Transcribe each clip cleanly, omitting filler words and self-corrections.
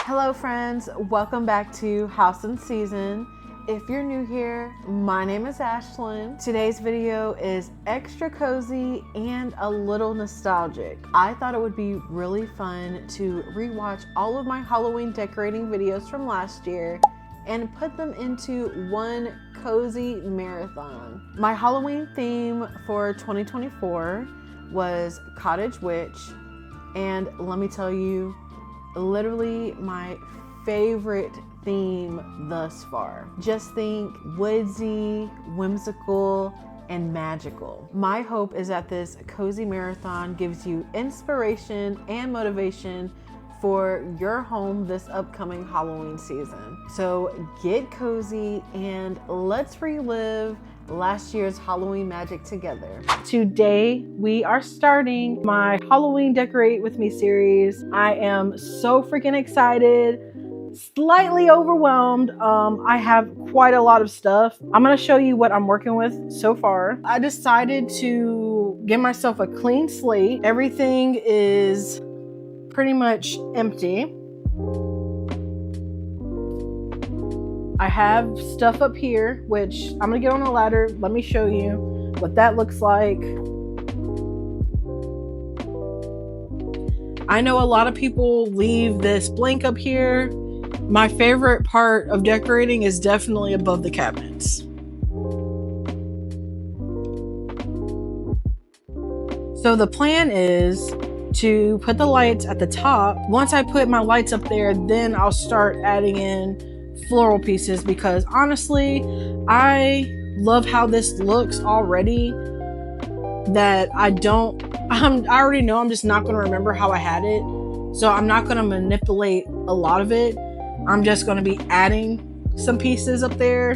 Hello friends, welcome back to House and Season. If you're new here, my name is Ashlyn. Today's video is extra cozy and a little nostalgic. I thought it would be really fun to rewatch all of my Halloween decorating videos from last year and put them into one cozy marathon. My Halloween theme for 2024 was Cottage Witch, and let me tell you, literally my favorite theme thus far. Just think woodsy, whimsical, and magical. My hope is that this cozy marathon gives you inspiration and motivation for your home this upcoming Halloween season. So get cozy and let's relive last year's Halloween magic together. Today we are starting my Halloween Decorate With Me series. I am so freaking excited, slightly overwhelmed. I have quite a lot of stuff. I'm gonna show you what I'm working with so far. I decided to give myself a clean slate. Everything is pretty much empty. I have stuff up here, which I'm gonna get on a ladder. Let me show you what that looks like. I know a lot of people leave this blank up here. My favorite part of decorating is definitely above the cabinets. So the plan is to put the lights at the top. Once I put my lights up there, then I'll start adding in floral pieces, because honestly, I love how this looks already, that I already know I'm just not going to remember how I had it. So I'm not going to manipulate a lot of it. I'm just going to be adding some pieces up there.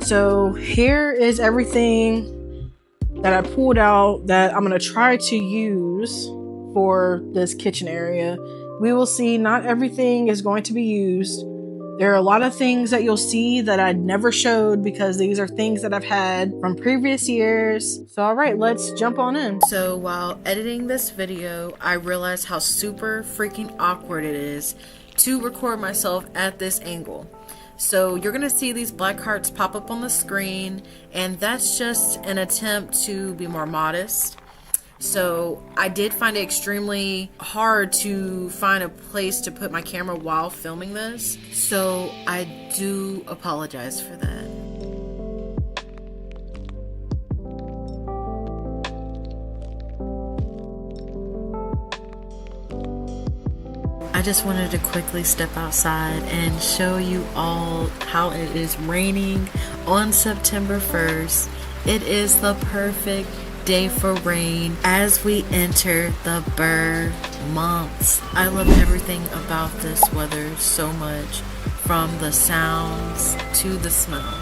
So here is everything that I pulled out that I'm going to try to use for this kitchen area. We will see. Not everything is going to be used. There are a lot of things that you'll see that I never showed because these are things that I've had from previous years. So all right, let's jump on in. So while editing this video, I realized how super freaking awkward it is to record myself at this angle. So you're gonna see these black hearts pop up on the screen, and that's just an attempt to be more modest. So I did find it extremely hard to find a place to put my camera while filming this. So I do apologize for that. I just wanted to quickly step outside and show you all how it is raining on September 1st. It is the perfect day for rain as we enter the Burr months. I love everything about this weather so much, from the sounds to the smell.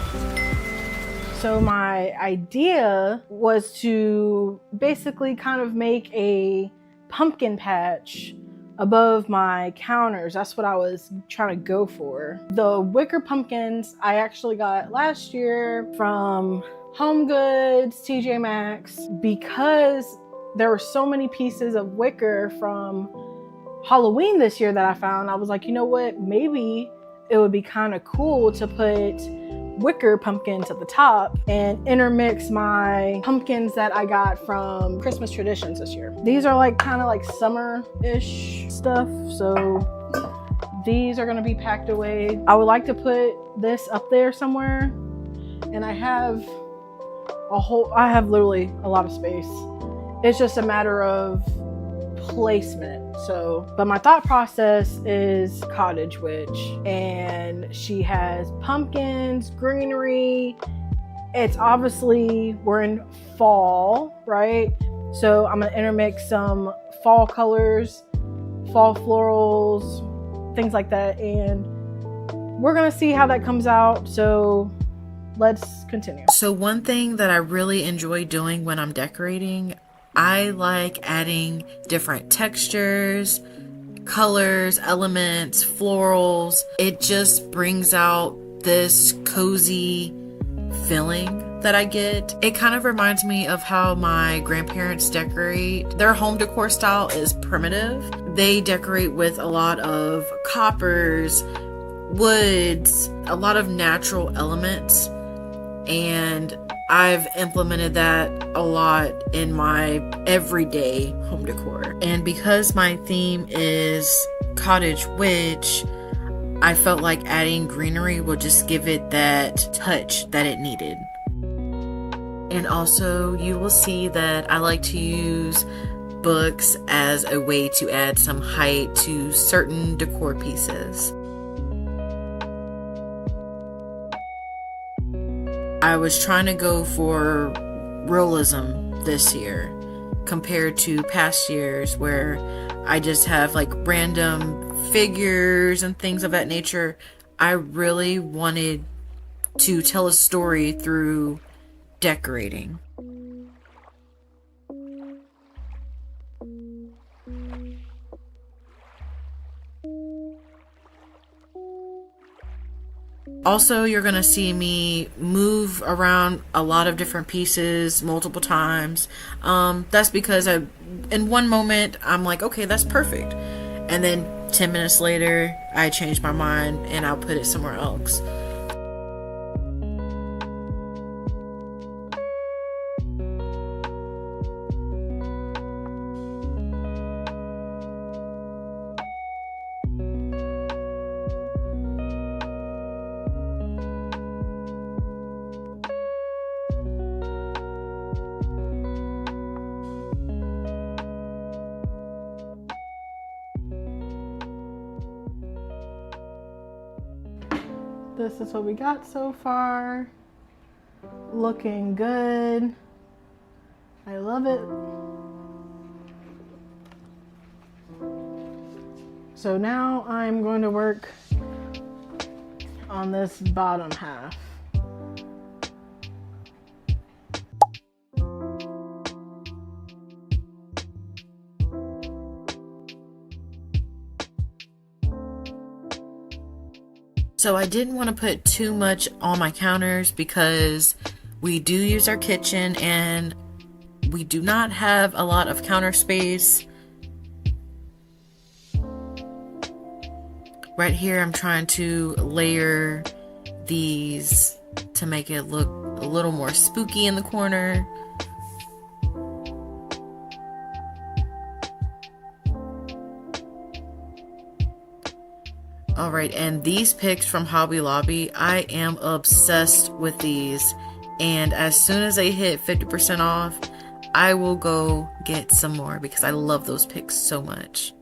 So my idea was to basically kind of make a pumpkin patch above my counters. That's what I was trying to go for. The wicker pumpkins I actually got last year from Home Goods, TJ Maxx. Because there were so many pieces of wicker from Halloween this year that I found, I was like, you know what, maybe it would be kind of cool to put wicker pumpkins at the top and intermix my pumpkins that I got from Christmas Traditions this year. These are like kind of like summer-ish stuff, so these are going to be packed away. I would like to put this up there somewhere, and I have literally a lot of space. It's just a matter of placement. So, but my thought process is Cottage Witch, and she has pumpkins, greenery. It's obviously, we're in fall, right? So I'm gonna intermix some fall colors, fall florals, things like that, and we're gonna see how that comes out. So let's continue. So one thing that I really enjoy doing when I'm decorating, I like adding different textures, colors, elements, florals. It just brings out this cozy feeling that I get. It kind of reminds me of how my grandparents decorate. Their home decor style is primitive. they decorate with a lot of coppers, woods, a lot of natural elements, and I've implemented that a lot in my everyday home decor. And because my theme is Cottage Witch, I felt like adding greenery would just give it that touch that it needed. And also, you will see that I like to use books as a way to add some height to certain decor pieces. I was trying to go for realism this year compared to past years where I just have like random figures and things of that nature. I really wanted to tell a story through decorating. Also, you're gonna see me move around a lot of different pieces multiple times. That's because in one moment, I'm like, okay, that's perfect. And then 10 minutes later, I change my mind and I'll put it somewhere else. This is what we got so far. Looking good. I love it. So now I'm going to work on this bottom half. So I didn't want to put too much on my counters because we do use our kitchen and we do not have a lot of counter space. Right here I'm trying to layer these to make it look a little more spooky in the corner. Alright, and these picks from Hobby Lobby, I am obsessed with these. And as soon as they hit 50% off, I will go get some more because I love those picks so much.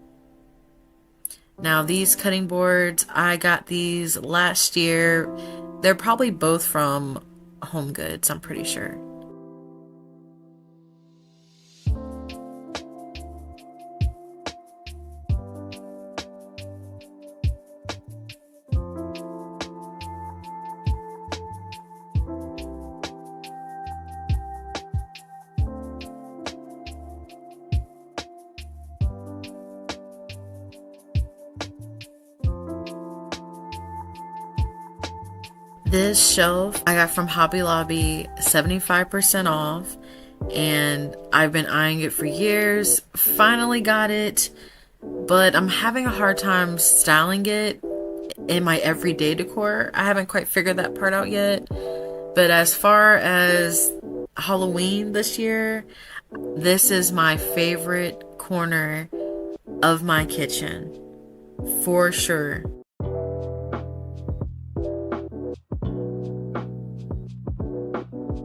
Now these cutting boards, I got these last year. They're probably both from Home Goods, I'm pretty sure. This shelf I got from Hobby Lobby, 75% off, and I've been eyeing it for years. Finally got it, but I'm having a hard time styling it in my everyday decor. I haven't quite figured that part out yet. But as far as Halloween this year, this is my favorite corner of my kitchen, for sure.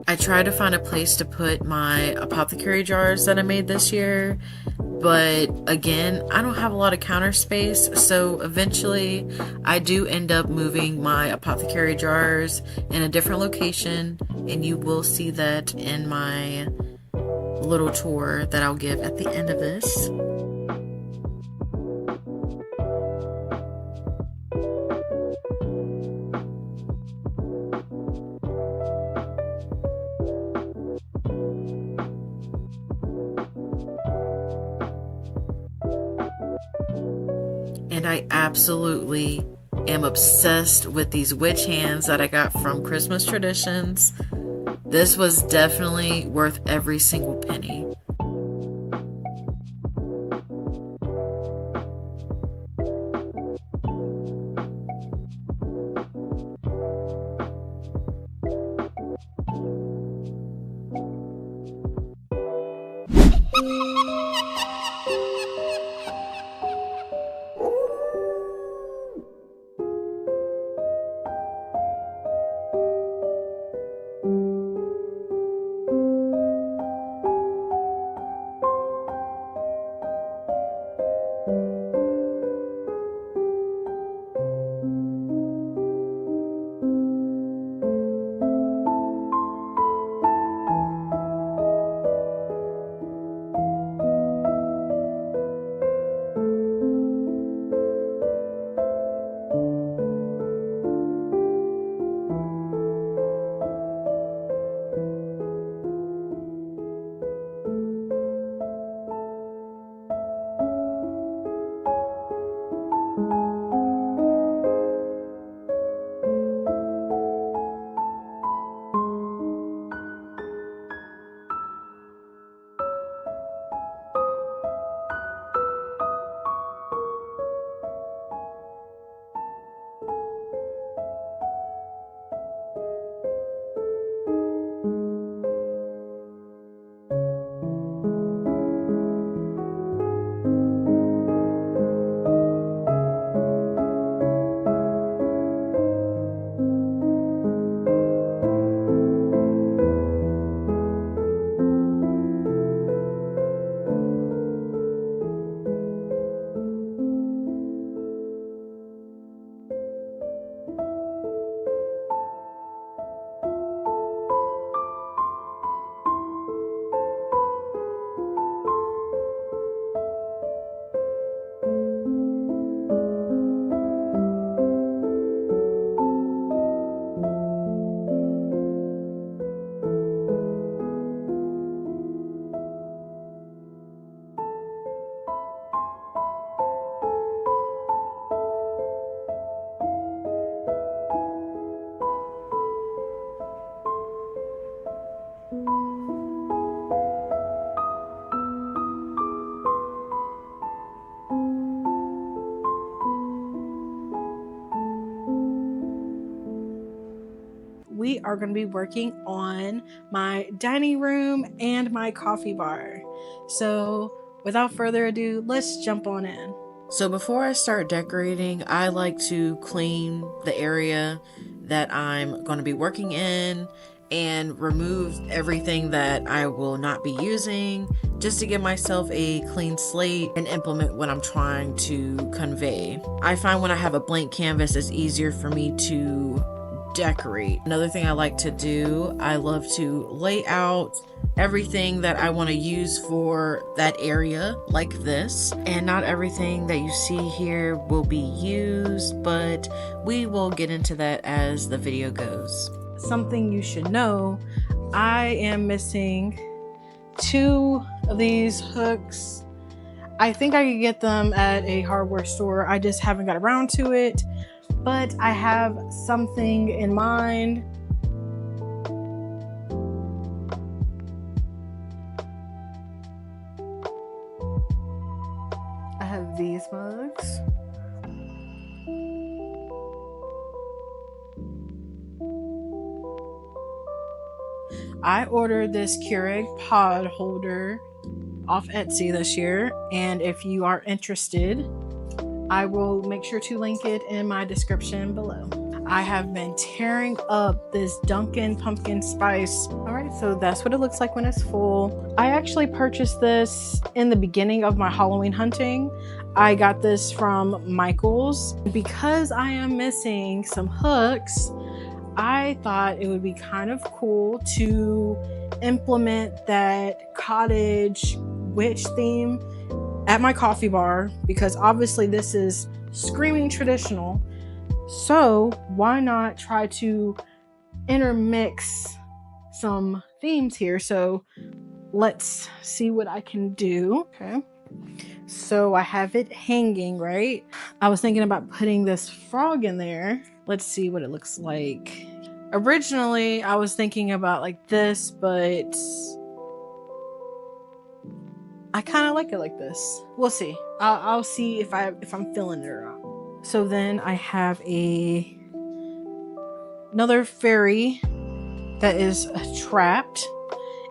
I tried to find a place to put my apothecary jars that I made this year, but again, I don't have a lot of counter space, so eventually I do end up moving my apothecary jars in a different location, and you will see that in my little tour that I'll give at the end of this. And I absolutely am obsessed with these witch hands that I got from Christmas Traditions. This was definitely worth every single penny. we are going to be working on my dining room and my coffee bar. So without further ado, let's jump on in. So before I start decorating, I like to clean the area that I'm going to be working in and remove everything that I will not be using, just to give myself a clean slate and implement what I'm trying to convey. I find when I have a blank canvas, it's easier for me to decorate. Another thing I like to do, I love to lay out everything that I want to use for that area like this, and not everything that you see here will be used, but we will get into that as the video goes. Something you should know, I am missing 2 of these hooks. I think I could get them at a hardware store. I just haven't got around to it, but I have something in mind. I have these mugs. I ordered this Keurig pod holder off Etsy this year, and if you are interested, I will make sure to link it in my description below. I have been tearing up this Dunkin' pumpkin spice. All right, so that's what it looks like when it's full. I actually purchased this in the beginning of my Halloween hunting. I got this from Michael's. Because I am missing some hooks, I thought it would be kind of cool to implement that Cottage Witch theme at my coffee bar, because obviously this is screaming traditional. So why not try to intermix some themes here? So let's see what I can do. Okay. So I have it hanging, right? I was thinking about putting this frog in there. Let's see what it looks like. Originally, I was thinking about like this, but I kind of like it like this. We'll see. I'll see if I'm feeling it or not. So then I have another fairy that is trapped,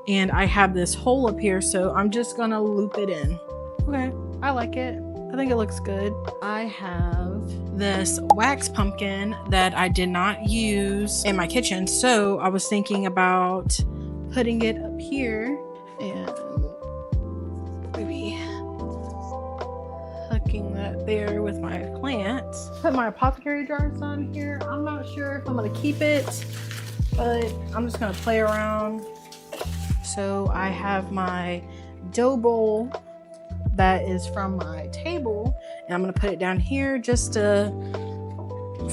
and I have this hole up here, so I'm just gonna loop it in. Okay, I like it. I think it looks good. I have this wax pumpkin that I did not use in my kitchen, so I was thinking about putting it up here and maybe hooking that there with my plants. Put my apothecary jars on here. I'm not sure if I'm gonna keep it, but I'm just gonna play around. So I have my dough bowl that is from my table, and I'm gonna put it down here just to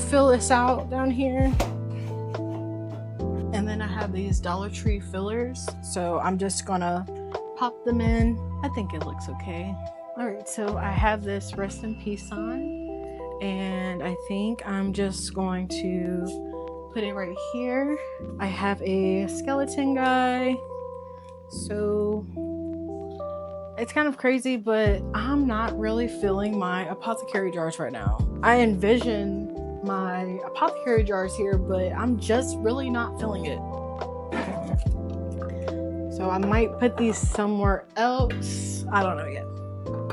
fill this out down here. And then I have these Dollar Tree fillers, so I'm just gonna pop them in. I think it looks okay. All right, so I have this rest in peace on, and I think I'm just going to put it right here. I have a skeleton guy, so it's kind of crazy, but I'm not really feeling my apothecary jars right now. I envision my apothecary jars here, but I'm just really not feeling it. So I might put these somewhere else. I don't know yet.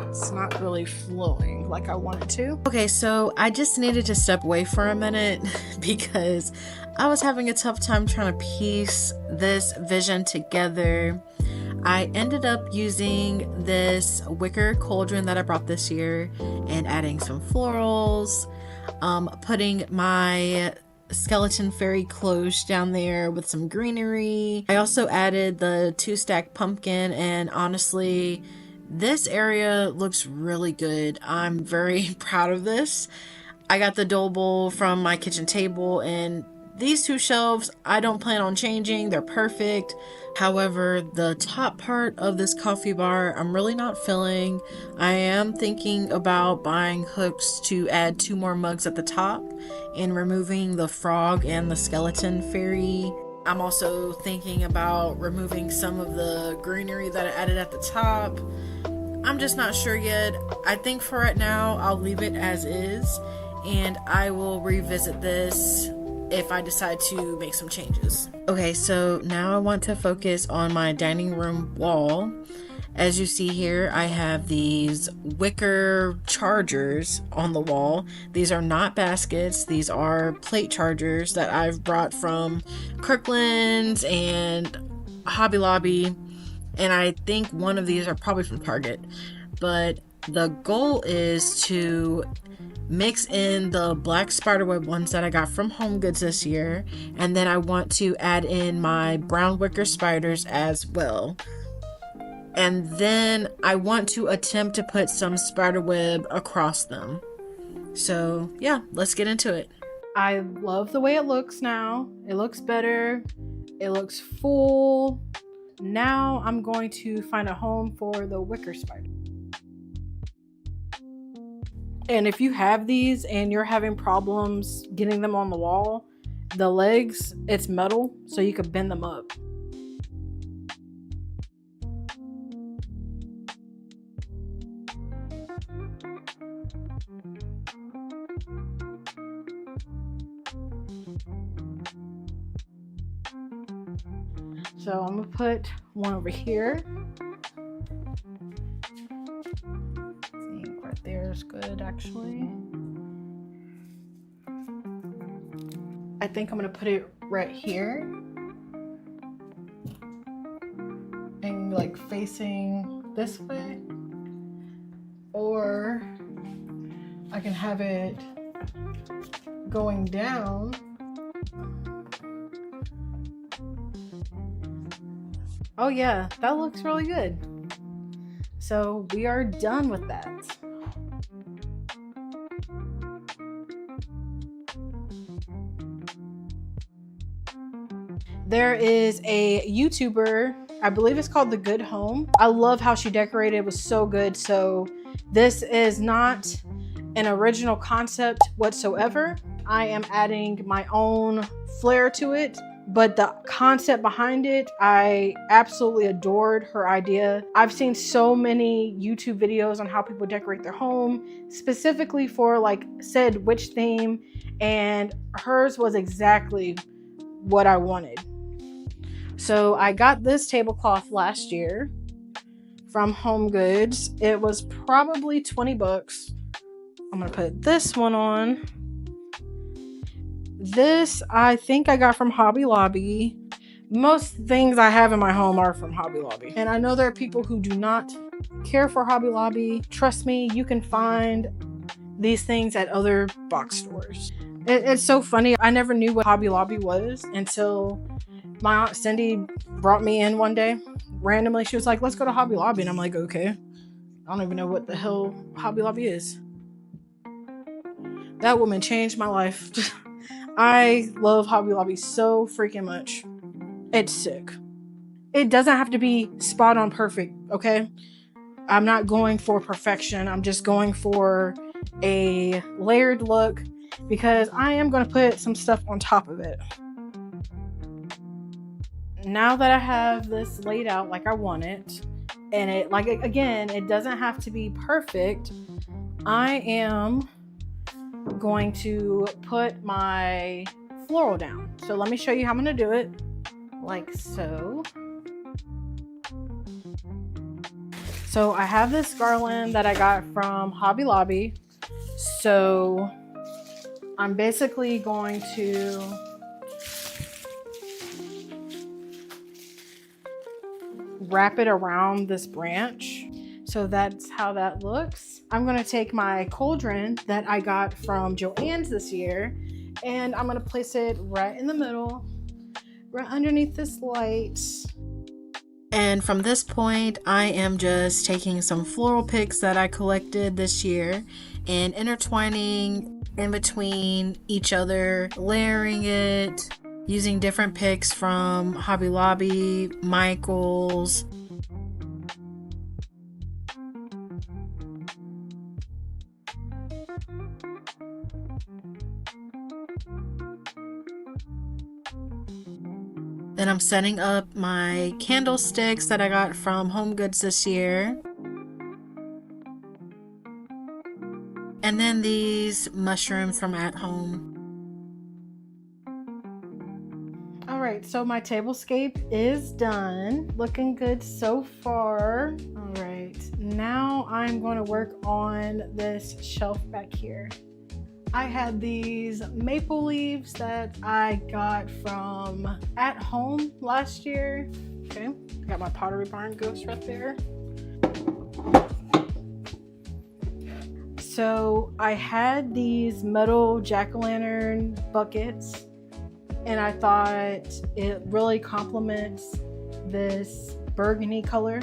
It's not really flowing like I want it to. Okay, so I just needed to step away for a minute because I was having a tough time trying to piece this vision together. I ended up using this wicker cauldron that I brought this year and adding some florals, putting my skeleton fairy clothes down there with some greenery. I also added the 2-stack pumpkin, and honestly, this area looks really good. I'm very proud of this. I got the dough bowl from my kitchen table, and these 2 shelves I don't plan on changing. They're perfect. However, the top part of this coffee bar I'm really not feeling. I am thinking about buying hooks to add 2 more mugs at the top and removing the frog and the skeleton fairy. I'm also thinking about removing some of the greenery that I added at the top. I'm just not sure yet. I think for right now I'll leave it as is, and I will revisit this if I decide to make some changes. Okay, so now I want to focus on my dining room wall. As you see here, I have these wicker chargers on the wall. These are not baskets. These are plate chargers that I've brought from Kirkland's and Hobby Lobby. And I think one of these are probably from Target. But the goal is to mix in the black spiderweb ones that I got from HomeGoods this year. And then I want to add in my brown wicker spiders as well. And then I want to attempt to put some spiderweb across them. So yeah, let's get into it. I love the way it looks now. It looks better. It looks full. Now I'm going to find a home for the wicker spider. And if you have these and you're having problems getting them on the wall, the legs, it's metal, so you could bend them up. So I'm gonna put one over here. I think right there is good, actually. I think I'm gonna put it right here and like facing this way, or I can have it going down. Oh yeah, that looks really good. So we are done with that. There is a YouTuber, I believe it's called The Good Home. I love how she decorated, it was so good. So this is not an original concept whatsoever. I am adding my own flair to it. But the concept behind it, I absolutely adored her idea. I've seen so many YouTube videos on how people decorate their home, specifically for like said witch theme, and hers was exactly what I wanted. So I got this tablecloth last year from HomeGoods. It was probably 20 bucks. I'm gonna put this one on. This, I think I got from Hobby Lobby. Most things I have in my home are from Hobby Lobby. And I know there are people who do not care for Hobby Lobby. Trust me, you can find these things at other box stores. It's so funny. I never knew what Hobby Lobby was until my Aunt Cindy brought me in one day. Randomly, she was like, let's go to Hobby Lobby. And I'm like, okay. I don't even know what the hell Hobby Lobby is. That woman changed my life. I love Hobby Lobby so freaking much. It's sick. It doesn't have to be spot on perfect, okay? I'm not going for perfection. I'm just going for a layered look because I am going to put some stuff on top of it. Now that I have this laid out like I want it, and it, like, again, it doesn't have to be perfect, I am going to put my floral down. So let me show you how I'm going to do it. Like so. So I have this garland that I got from Hobby Lobby. So I'm basically going to wrap it around this branch. So that's how that looks. I'm gonna take my cauldron that I got from Joann's this year, and I'm gonna place it right in the middle, right underneath this light. And from this point, I am just taking some floral picks that I collected this year and intertwining in between each other, layering it, using different picks from Hobby Lobby, Michael's. Then I'm setting up my candlesticks that I got from HomeGoods this year. And then these mushrooms from At Home. right, so my tablescape is done. Looking good so far. All right, now I'm going to work on this shelf back here. I had these maple leaves that I got from At Home last year. Okay, got my Pottery Barn ghost right there. So I had these metal jack-o'-lantern buckets, and I thought it really complements this burgundy color.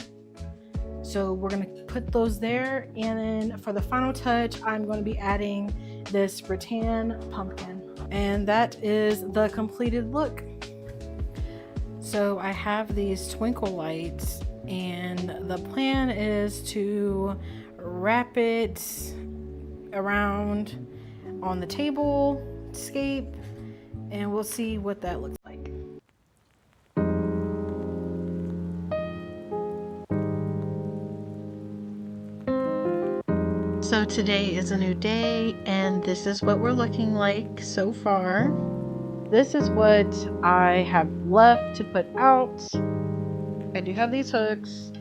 So we're gonna put those there, and then for the final touch, I'm going to be adding this rattan pumpkin. And that is the completed look. So I have these twinkle lights, and the plan is to wrap it around on the table scape, and we'll see what that looks like. So today is a new day, and this is what we're looking like so far. This is what I have left to put out. I do have these hooks.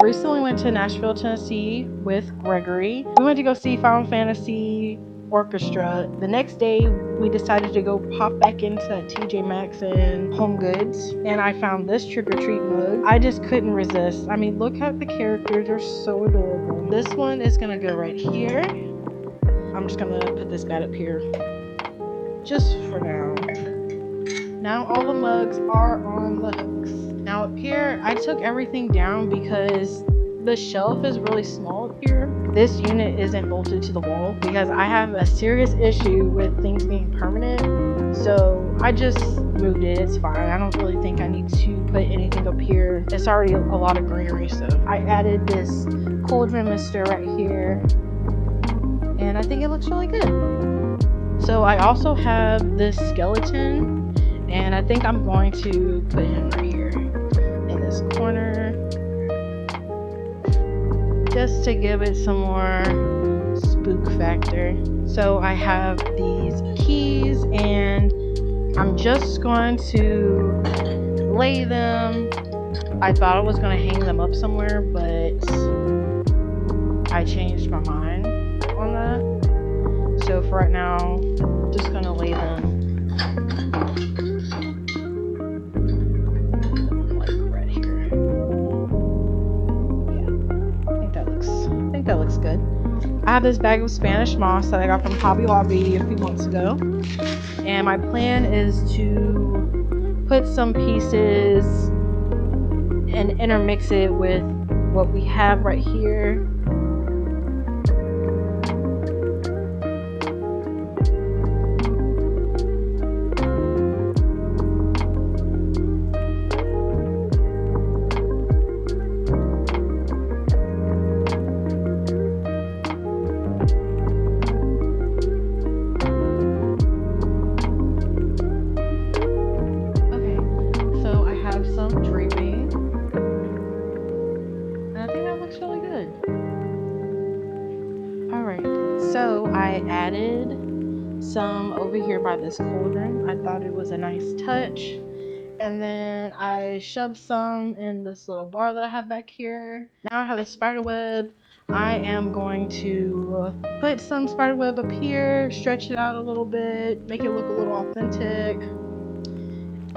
Recently went to Nashville, Tennessee with Gregory. We went to go see Final Fantasy Orchestra. The next day, we decided to go pop back into that TJ Maxx and Home Goods, and I found this trick-or-treat mug. I just couldn't resist. I mean, look at the characters, they're so adorable. This one is gonna go right here. I'm just gonna put this bat up here just for now. Now all the mugs are on the hooks. Now up here, I took everything down because the shelf is really small up here. This unit isn't bolted to the wall because I have a serious issue with things being permanent. So I just moved it, it's fine. I don't really think I need to put anything up here. It's already a lot of greenery, so I added this cauldron mister right here, and I think it looks really good. So I also have this skeleton, and I think I'm going to put him right here in this corner just to give it some more spook factor. So I have these keys, and I'm just going to lay them. I thought I was going to hang them up somewhere, but I changed my mind on that. So for right now, I'm just going to lay them that looks good. I have this bag of Spanish moss that I got from Hobby Lobby a few months ago, and my plan is to put some pieces and intermix it with what we have right here. So I added some over here by this cauldron. I thought it was a nice touch. And then I shoved some in this little bar that I have back here. Now I have a spider web. I am going to put some spider web up here, stretch it out a little bit, make it look a little authentic.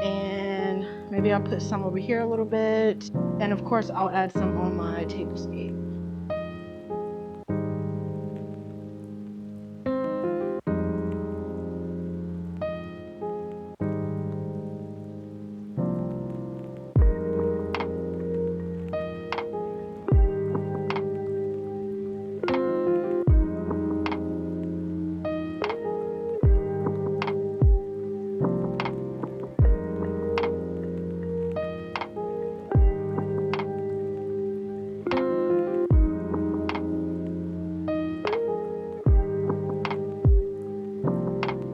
And maybe I'll put some over here a little bit. And of course I'll add some on my tablescape.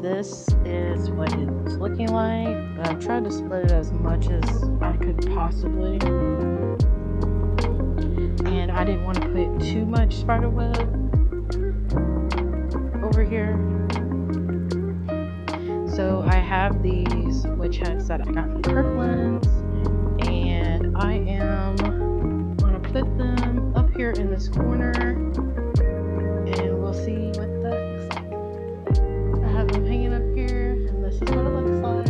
This is what it's looking like. I've tried to split it as much as I could possibly. And I didn't want to put too much spider web over here. So I have these witch hats that I got from Kirkland's, and I am gonna put them up here in this corner, and we'll see what that looks like. I have them hanging up here, and this is what it looks like.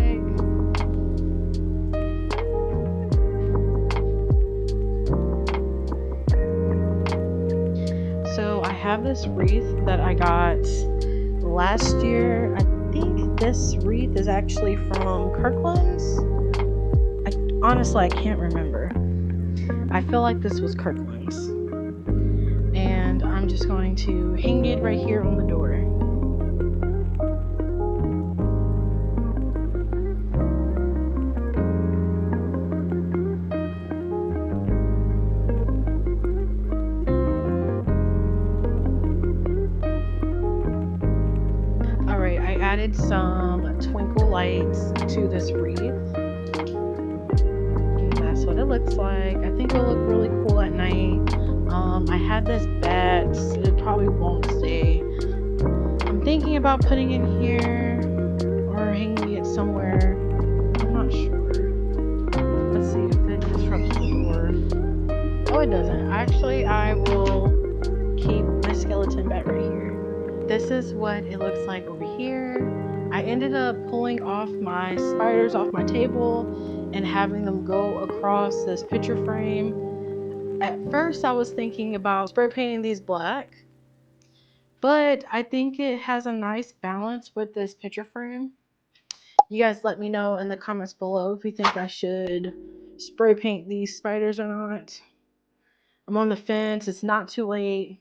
So I have this wreath that I got last year. I think this wreath is actually from Kirkland's. Honestly, I can't remember. I feel like this was Kirkland's. And I'm just going to hang it right here on the door. Alright, I added some twinkle lights to this wreath. That's what it looks like. I think it'll look really cool at night. I had this bat. It probably won't stay. I'm thinking about putting it here or hanging it somewhere. I'm not sure. Let's see if it disrupts the door. Oh, it doesn't. Actually, I will keep my skeleton bat right here. This is what it looks like over here. I ended up pulling off my spiders off my table and having them go across this picture frame. At first I was thinking about spray painting these black, but I think it has a nice balance with this picture frame. You guys let me know in the comments below if you think I should spray paint these spiders or not. I'm on the fence. It's not too late.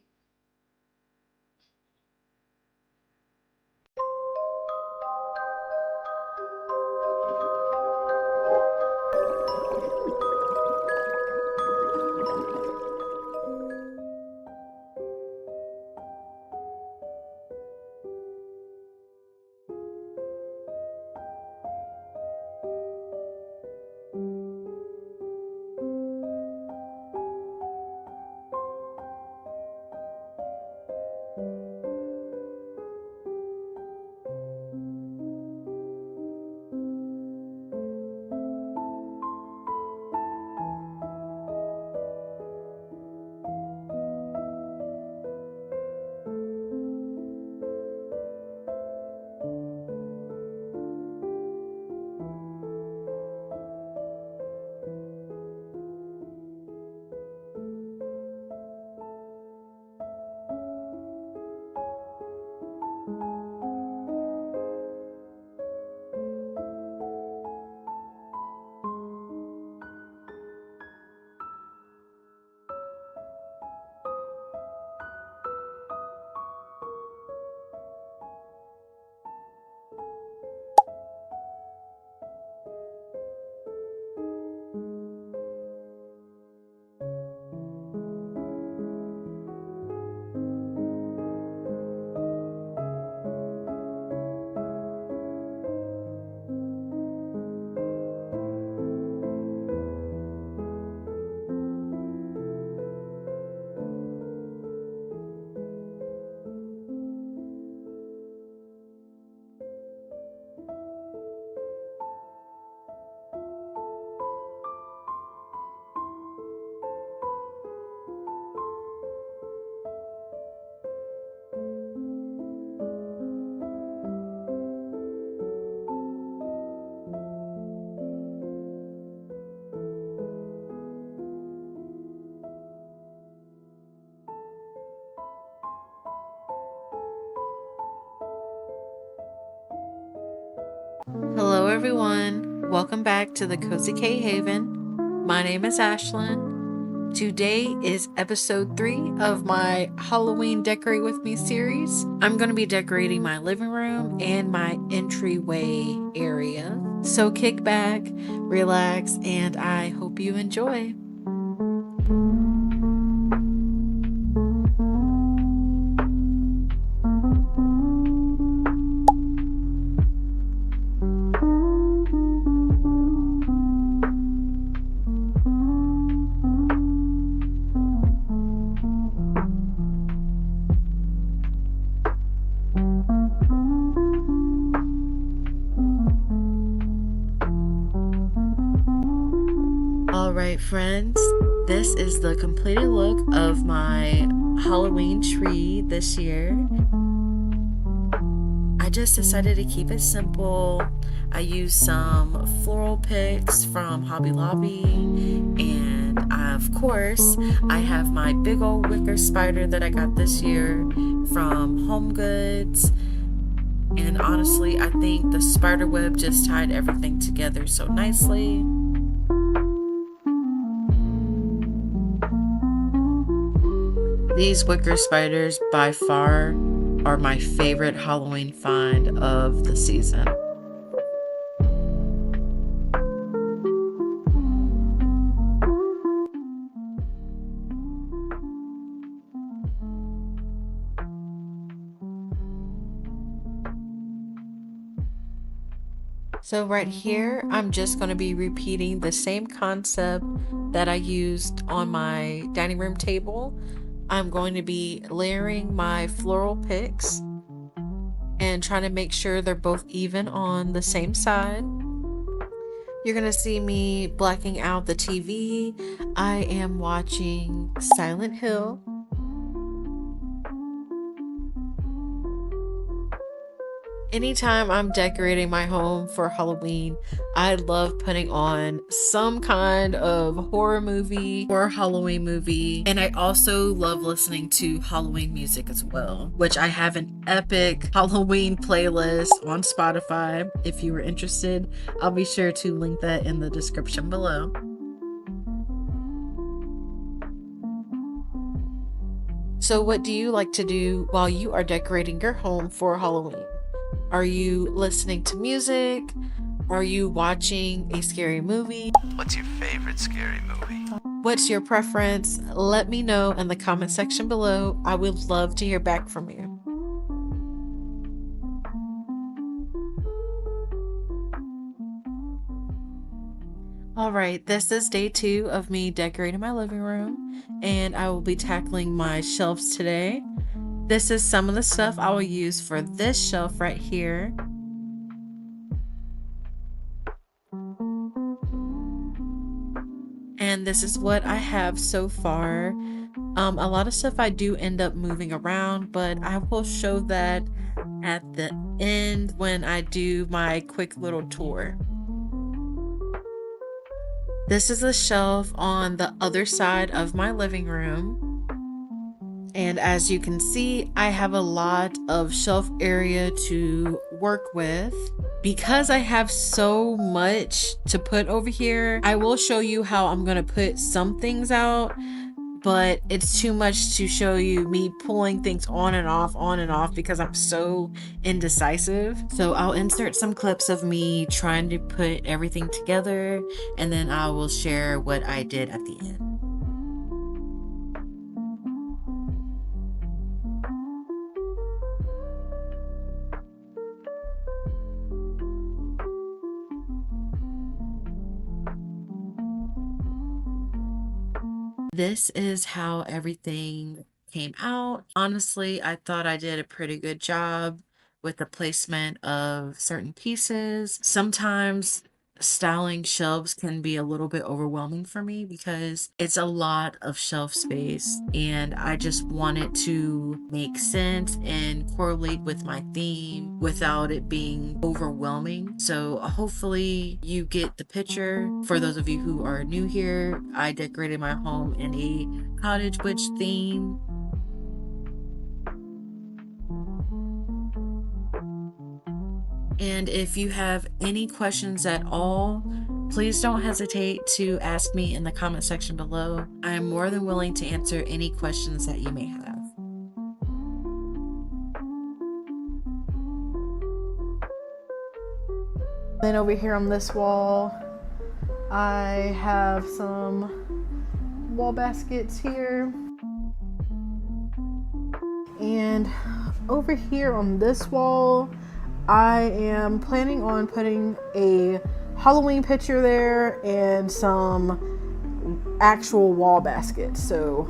Hello everyone, welcome back to the Cozy K Haven. My name is Ashlyn. Today is episode 3 of my Halloween Decorate With Me series. I'm going to be decorating my living room and my entryway area. So kick back, relax, and I hope you enjoy. Alright friends, this is the completed look of my Halloween tree this year. I just decided to keep it simple. I used some floral picks from Hobby Lobby, and of course I have my big old wicker spider that I got this year from Home Goods. And honestly, I think the spider web just tied everything together so nicely. These wicker spiders by far are my favorite Halloween find of the season. So right here, I'm just going to be repeating the same concept that I used on my dining room table. I'm going to be layering my floral picks and trying to make sure they're both even on the same side. You're going to see me blacking out the TV. I am watching Silent Hill. Anytime I'm decorating my home for Halloween, I love putting on some kind of horror movie or Halloween movie. And I also love listening to Halloween music as well, which I have an epic Halloween playlist on Spotify. If you were interested, I'll be sure to link that in the description below. So what do you like to do while you are decorating your home for Halloween? Are you listening to music? Are you watching a scary movie? What's your favorite scary movie? What's your preference? Let me know in the comment section below. I would love to hear back from you. Alright, this is day 2 of me decorating my living room, and I will be tackling my shelves today. This is some of the stuff I will use for this shelf right here. And this is what I have so far. A lot of stuff I do end up moving around, but I will show that at the end when I do my quick little tour. This is a shelf on the other side of my living room. And as you can see, I have a lot of shelf area to work with. Because I have so much to put over here, I will show you how I'm going to put some things out, but it's too much to show you me pulling things on and off because I'm so indecisive. So I'll insert some clips of me trying to put everything together, and then I will share what I did at the end. This is how everything came out. Honestly, I thought I did a pretty good job with the placement of certain pieces. Sometimes styling shelves can be a little bit overwhelming for me because it's a lot of shelf space, and I just want it to make sense and correlate with my theme without it being overwhelming. So hopefully you get the picture. For those of you who are new here, I decorated my home in a Cottage Witch theme. And if you have any questions at all, please don't hesitate to ask me in the comment section below. I am more than willing to answer any questions that you may have. Then over here on this wall, I have some wall baskets here. And over here on this wall, I am planning on putting a Halloween picture there and some actual wall baskets. So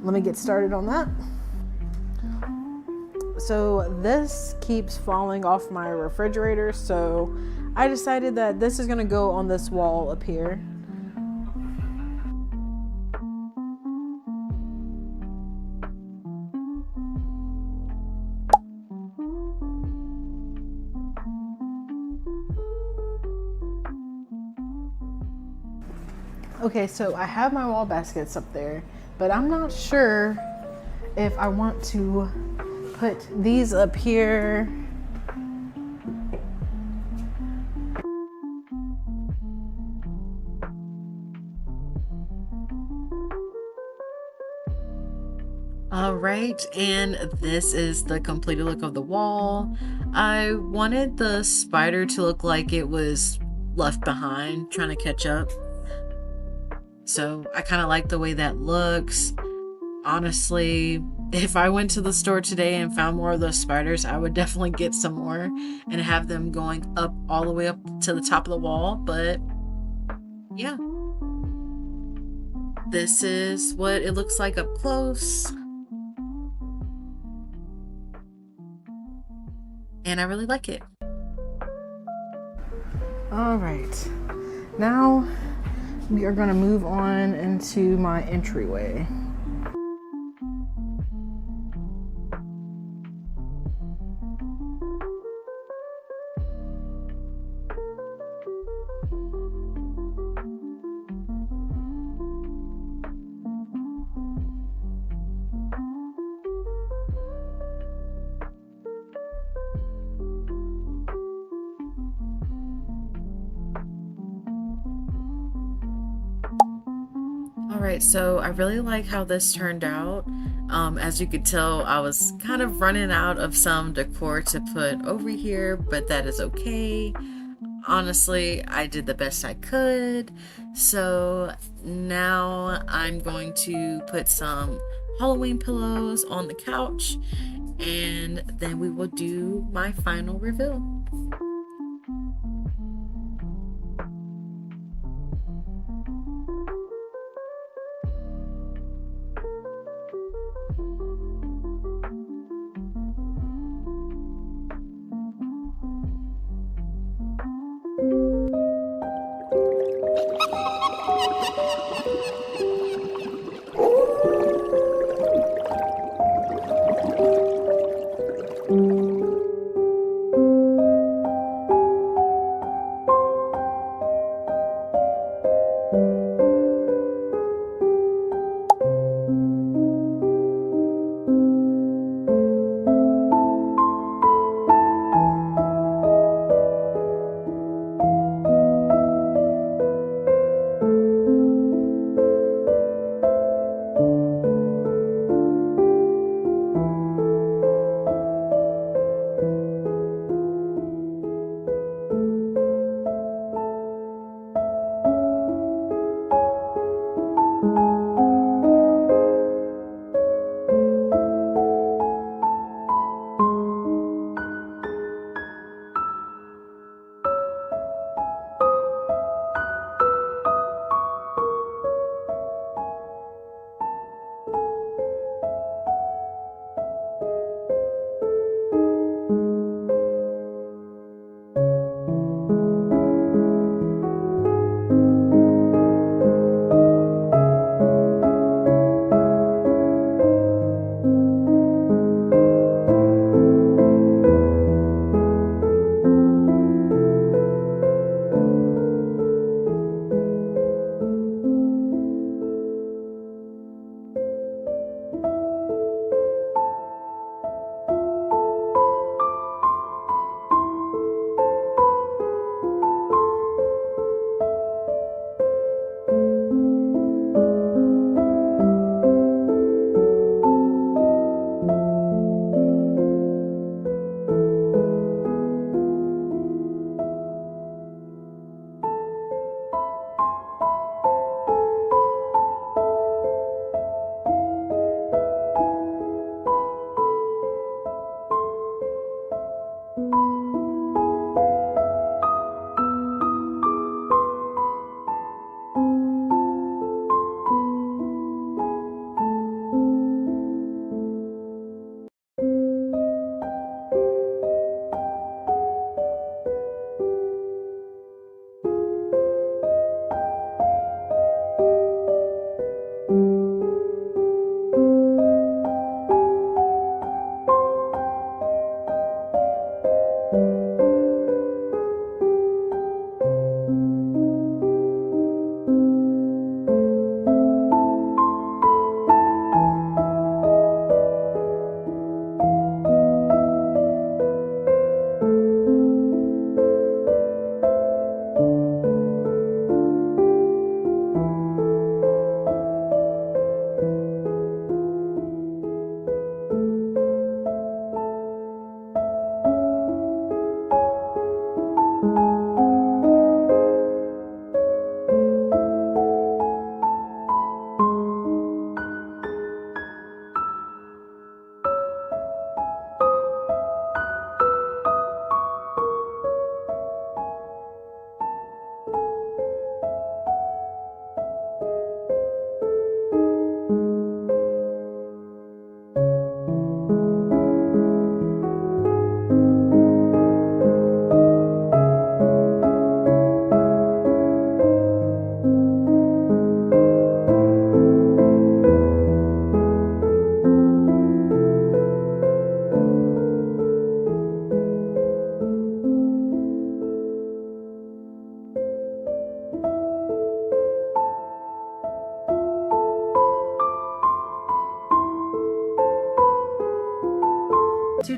let me get started on that. So this keeps falling off my refrigerator, so I decided that this is going to go on this wall up here. Okay, so I have my wall baskets up there, but I'm not sure if I want to put these up here. All right, and this is the completed look of the wall. I wanted the spider to look like it was left behind, trying to catch up. So I kind of like the way that looks. Honestly, if I went to the store today and found more of those spiders, I would definitely get some more and have them going up all the way up to the top of the wall. But yeah, this is what it looks like up close. And I really like it. All right, now we are going to move on into my entryway. Alright, so I really like how this turned out. As you could tell, I was kind of running out of some decor to put over here, but that is okay. Honestly, I did the best I could. So now I'm going to put some Halloween pillows on the couch, and then we will do my final reveal.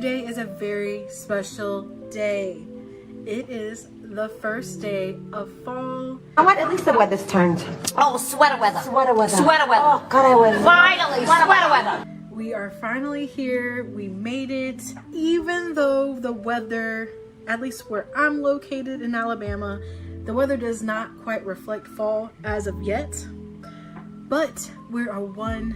today is a very special day. It is the first day of fall. I want at least the weather's turned. Oh, sweater weather. Sweater weather. Sweater weather. Oh, God, I was. Finally, sweater weather. We are finally here. We made it. Even though the weather, at least where I'm located in Alabama, the weather does not quite reflect fall as of yet. But we are one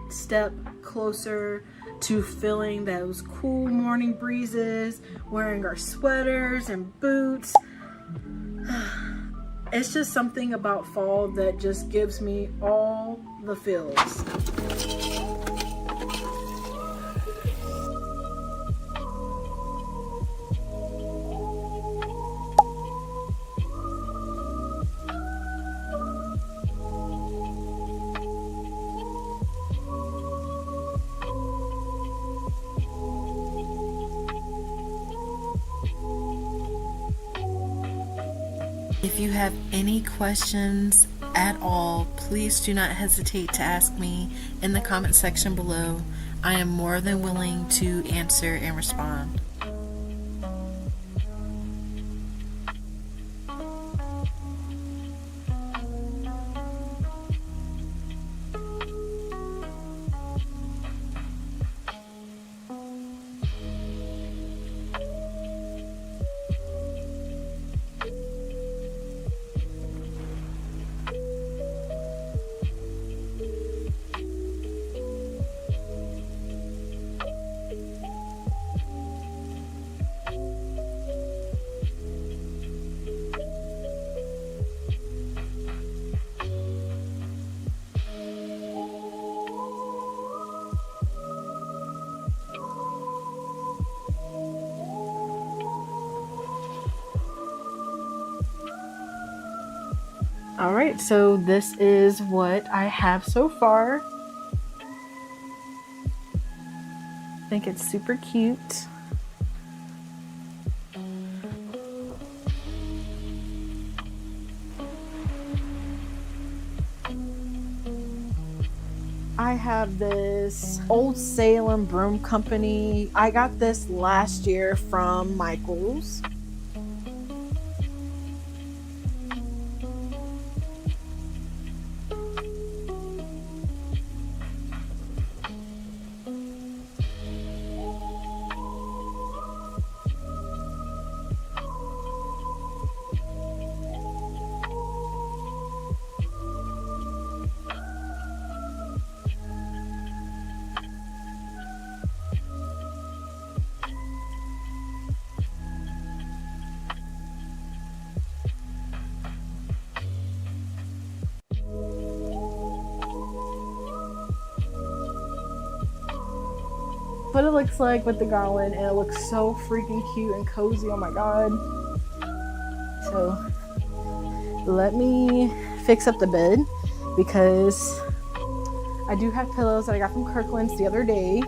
step closer to feeling those cool morning breezes, wearing our sweaters and boots. It's just something about fall that just gives me all the feels. If you have any questions at all, please do not hesitate to ask me in the comment section below. I am more than willing to answer and respond. All right, so this is what I have so far. I think it's super cute. I have this Old Salem Broom Company. I got this last year from Michael's. What it looks like with the garland, and it looks so freaking cute and cozy. Oh my god. So let me fix up the bed because I do have pillows that I got from Kirkland's the other day.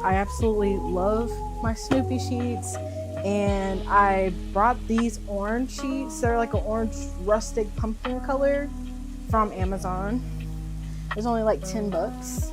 I absolutely love my Snoopy sheets, and I brought these orange sheets. They're like an orange rustic pumpkin color from Amazon. It was only like $10.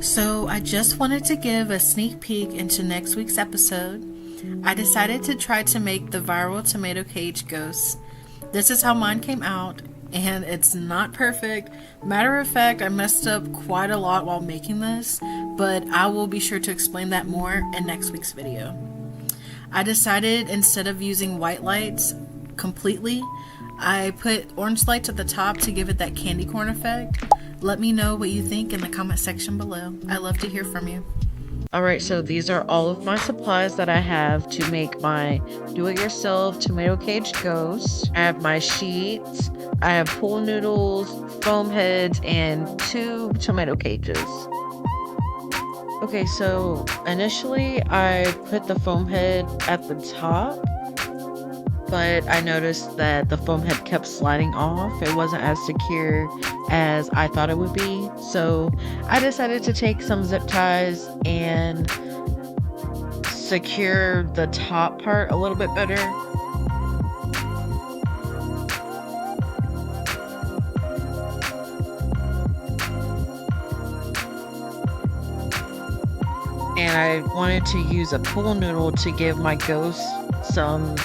So I just wanted to give a sneak peek into next week's episode. I decided to try to make the viral tomato cage ghost. This is how mine came out, and it's not perfect. Matter of fact, I messed up quite a lot while making this, but I will be sure to explain that more in next week's video. I decided instead of using white lights completely, I put orange lights at the top to give it that candy corn effect. Let me know what you think in the comment section below. I love to hear from you. Alright, so these are all of my supplies that I have to make my do-it-yourself tomato cage ghost. I have my sheets, I have pool noodles, foam heads, and 2 tomato cages. Okay, so initially I put the foam head at the top, but I noticed that the foam head kept sliding off. It wasn't as secure as I thought it would be. So I decided to take some zip ties and secure the top part a little bit better. And I wanted to use a pool noodle to give my ghost some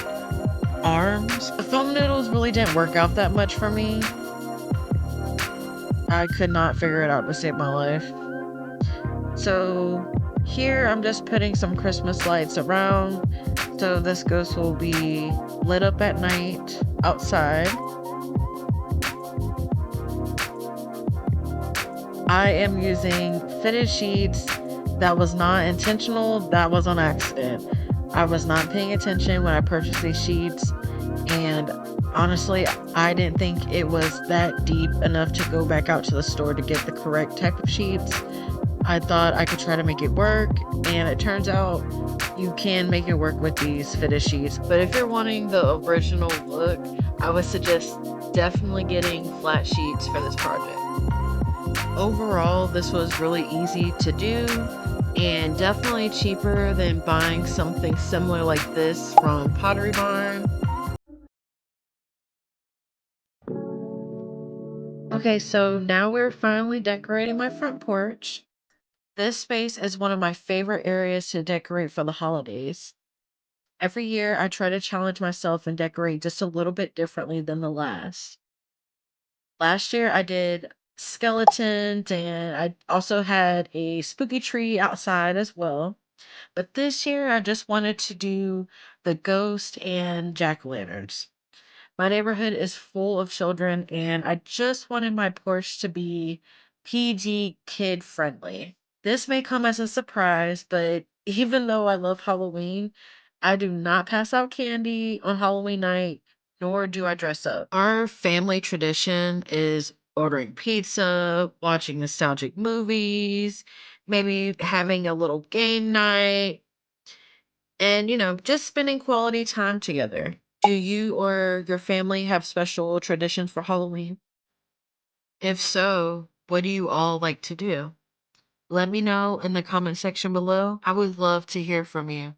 arms. The foam noodles really didn't work out that much for me. I could not figure it out to save my life. So here I'm just putting some Christmas lights around so this ghost will be lit up at night outside. I am using fitted sheets. That was not intentional, that was on accident. I was not paying attention when I purchased these sheets, and honestly, I didn't think it was that deep enough to go back out to the store to get the correct type of sheets. I thought I could try to make it work, and it turns out you can make it work with these fitted sheets. But if you're wanting the original look, I would suggest definitely getting flat sheets for this project. Overall, this was really easy to do and definitely cheaper than buying something similar like this from Pottery Barn. Okay, so now we're finally decorating my front porch. This space is one of my favorite areas to decorate for the holidays. Every year I try to challenge myself and decorate just a little bit differently than the last. Last year I did skeletons and I also had a spooky tree outside as well. But this year I just wanted to do the ghost and jack-o'-lanterns. My neighborhood is full of children and I just wanted my porch to be PG kid friendly. This may come as a surprise, but even though I love Halloween, I do not pass out candy on Halloween night, nor do I dress up. Our family tradition is ordering pizza, watching nostalgic movies, maybe having a little game night, and, just spending quality time together. Do you or your family have special traditions for Halloween? If so, what do you all like to do? Let me know in the comment section below. I would love to hear from you.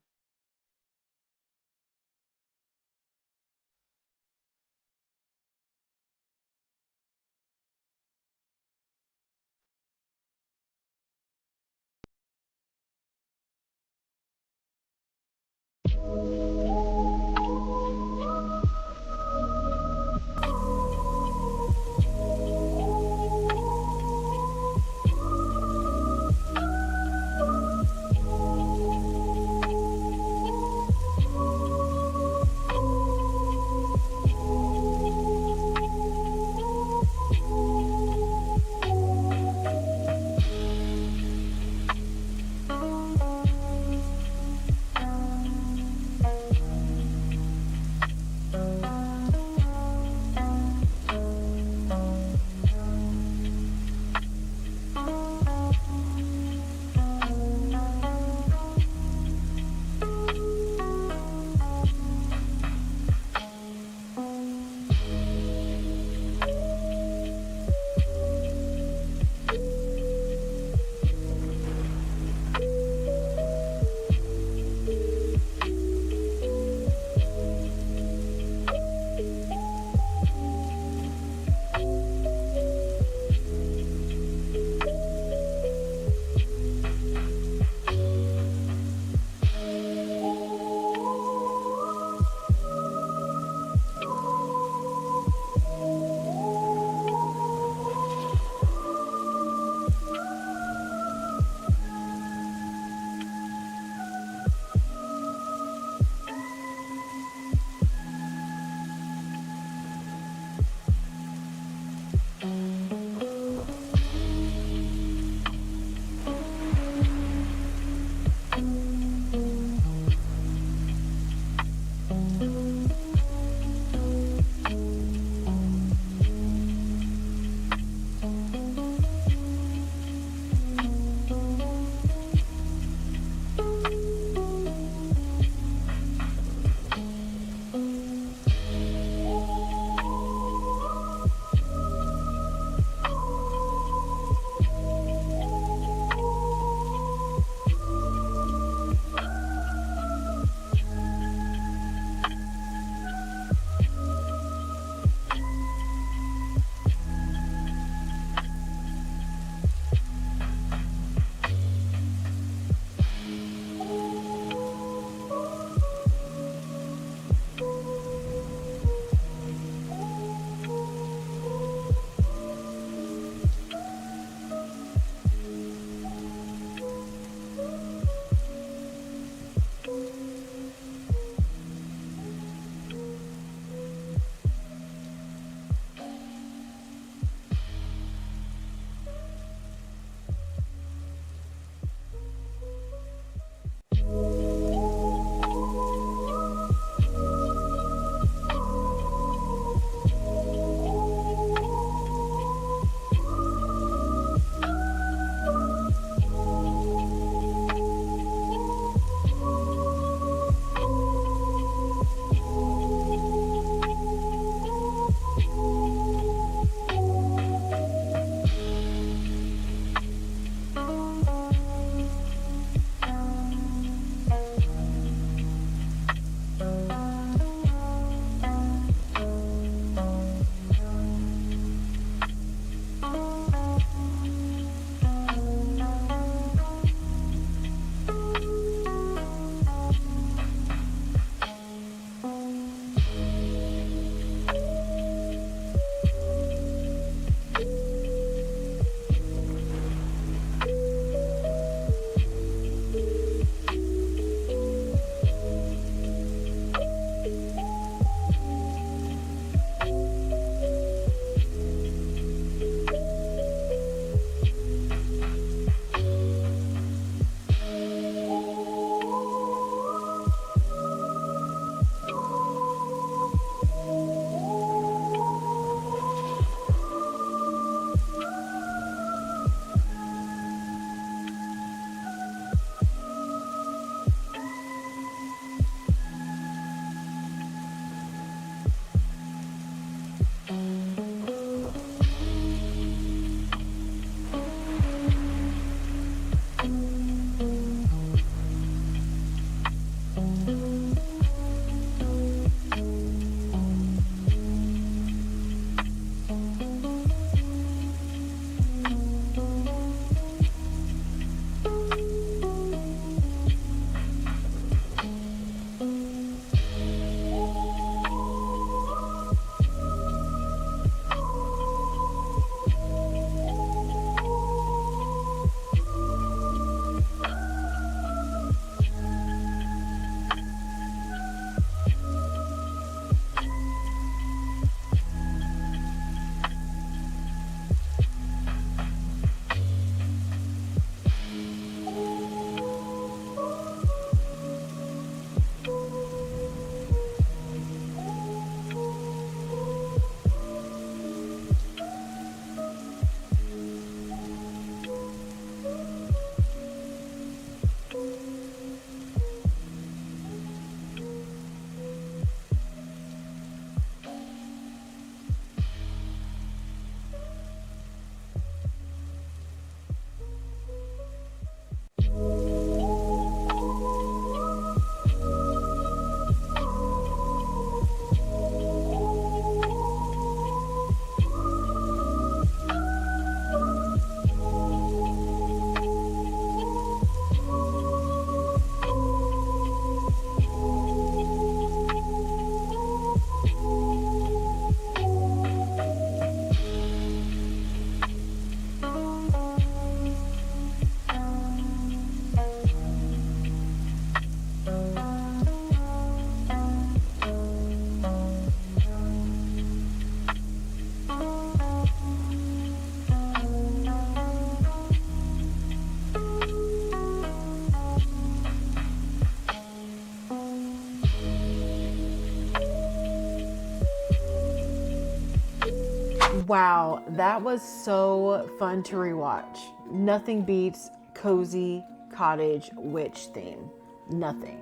Wow, that was so fun to rewatch. Nothing beats cozy cottage witch theme. Nothing.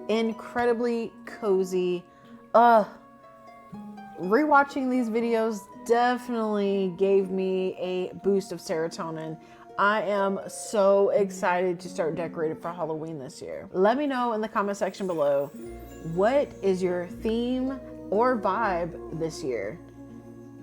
Incredibly cozy. Rewatching these videos definitely gave me a boost of serotonin. I am so excited to start decorating for Halloween this year. Let me know in the comment section below, what is your theme or vibe this year?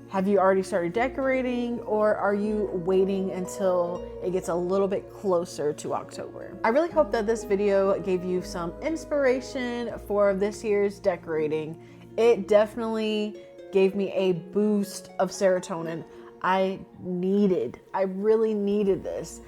Have you already started decorating, or are you waiting until it gets a little bit closer to October? I really hope that this video gave you some inspiration for this year's decorating. It definitely gave me a boost of serotonin. I really needed this.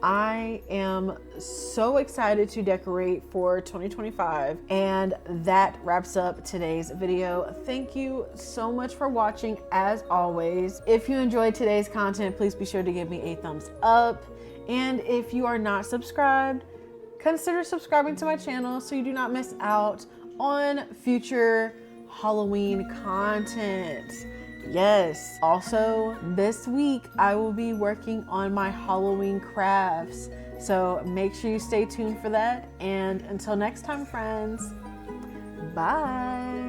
I am so excited to decorate for 2025, and that wraps up today's video. Thank you so much for watching as always. If you enjoyed today's content, please be sure to give me a thumbs up. And if you are not subscribed, consider subscribing to my channel so you do not miss out on future Halloween content. Yes. Also, this week I will be working on my Halloween crafts. So make sure you stay tuned for that. And until next time, friends, bye.